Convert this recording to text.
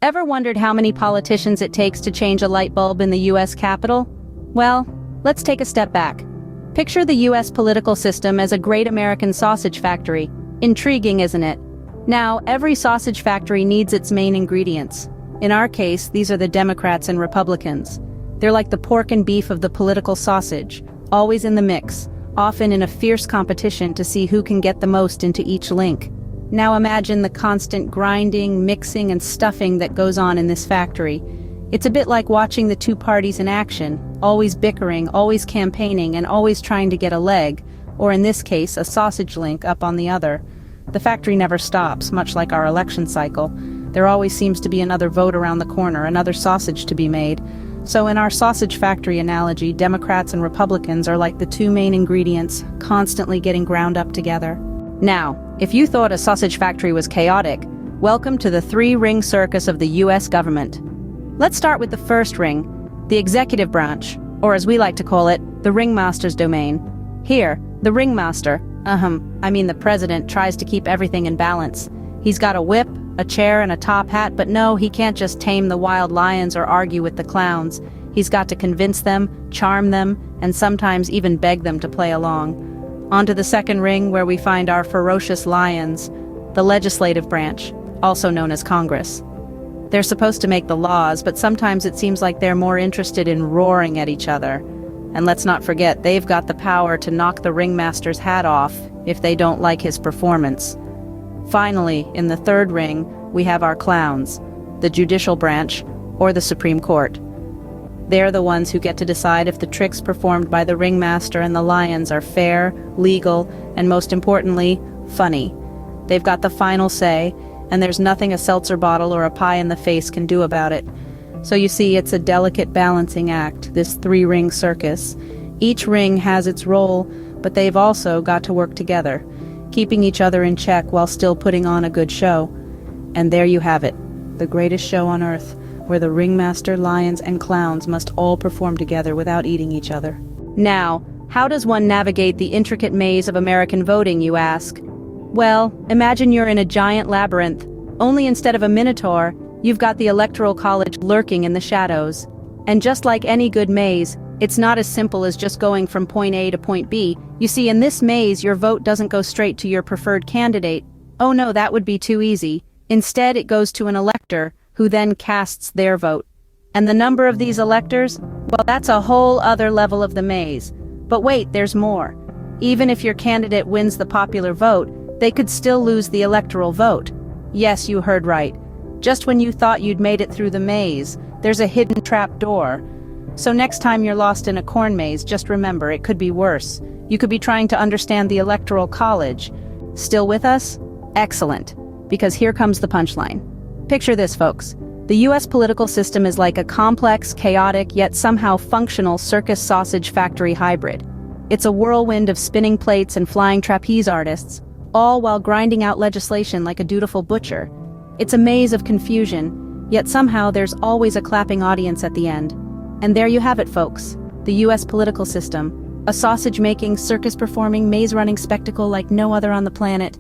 Ever wondered how many politicians it takes to change a light bulb in the US Capitol? Well, let's take a step back. Picture the US political system as a great American sausage factory. Intriguing, isn't it? Now, every sausage factory needs its main ingredients. In our case, these are the Democrats and Republicans. They're like the pork and beef of the political sausage, always in the mix, often in a fierce competition to see who can get the most into each link. Now imagine the constant grinding, mixing, and stuffing that goes on in this factory. It's a bit like watching the two parties in action, always bickering, always campaigning, and always trying to get a leg, or in this case, a sausage link up on the other. The factory never stops, much like our election cycle. There always seems to be another vote around the corner, another sausage to be made. So in our sausage factory analogy, Democrats and Republicans are like the two main ingredients, constantly getting ground up together. Now, if you thought a sausage factory was chaotic, welcome to the three-ring circus of the US government. Let's start with the first ring, the executive branch, or as we like to call it, the ringmaster's domain. Here, the ringmaster, the president, tries to keep everything in balance. He's got a whip, a chair, and a top hat, but no, he can't just tame the wild lions or argue with the clowns. He's got to convince them, charm them, and sometimes even beg them to play along. On to the second ring, where we find our ferocious lions, the legislative branch, also known as Congress. They're supposed to make the laws, but sometimes it seems like they're more interested in roaring at each other. And let's not forget, they've got the power to knock the ringmaster's hat off if they don't like his performance. Finally, in the third ring, we have our clowns, the judicial branch, or the Supreme Court. They're the ones who get to decide if the tricks performed by the ringmaster and the lions are fair, legal, and most importantly, funny. They've got the final say, and there's nothing a seltzer bottle or a pie in the face can do about it. So you see, it's a delicate balancing act, this three-ring circus. Each ring has its role, but they've also got to work together, keeping each other in check while still putting on a good show. And there you have it, the greatest show on earth, where the ringmaster, lions, and clowns must all perform together without eating each other. Now, how does one navigate the intricate maze of American voting, you ask? Well, imagine you're in a giant labyrinth, only instead of a minotaur, you've got the Electoral College lurking in the shadows. And just like any good maze, it's not as simple as just going from point A to point B. You see, in this maze, your vote doesn't go straight to your preferred candidate. Oh no, that would be too easy. Instead, it goes to an elector, who then casts their vote. And the number of these electors? Well, that's a whole other level of the maze. But wait, there's more. Even if your candidate wins the popular vote, they could still lose the electoral vote. Yes, you heard right. Just when you thought you'd made it through the maze, there's a hidden trap door. So next time you're lost in a corn maze, just remember, it could be worse. You could be trying to understand the Electoral College. Still with us? Excellent. Because here comes the punchline. Picture this, folks. The US political system is like a complex, chaotic, yet somehow functional circus sausage factory hybrid. It's a whirlwind of spinning plates and flying trapeze artists, all while grinding out legislation like a dutiful butcher. It's a maze of confusion, yet somehow there's always a clapping audience at the end. And there you have it, folks. The US political system. A sausage-making, circus-performing, maze-running spectacle like no other on the planet.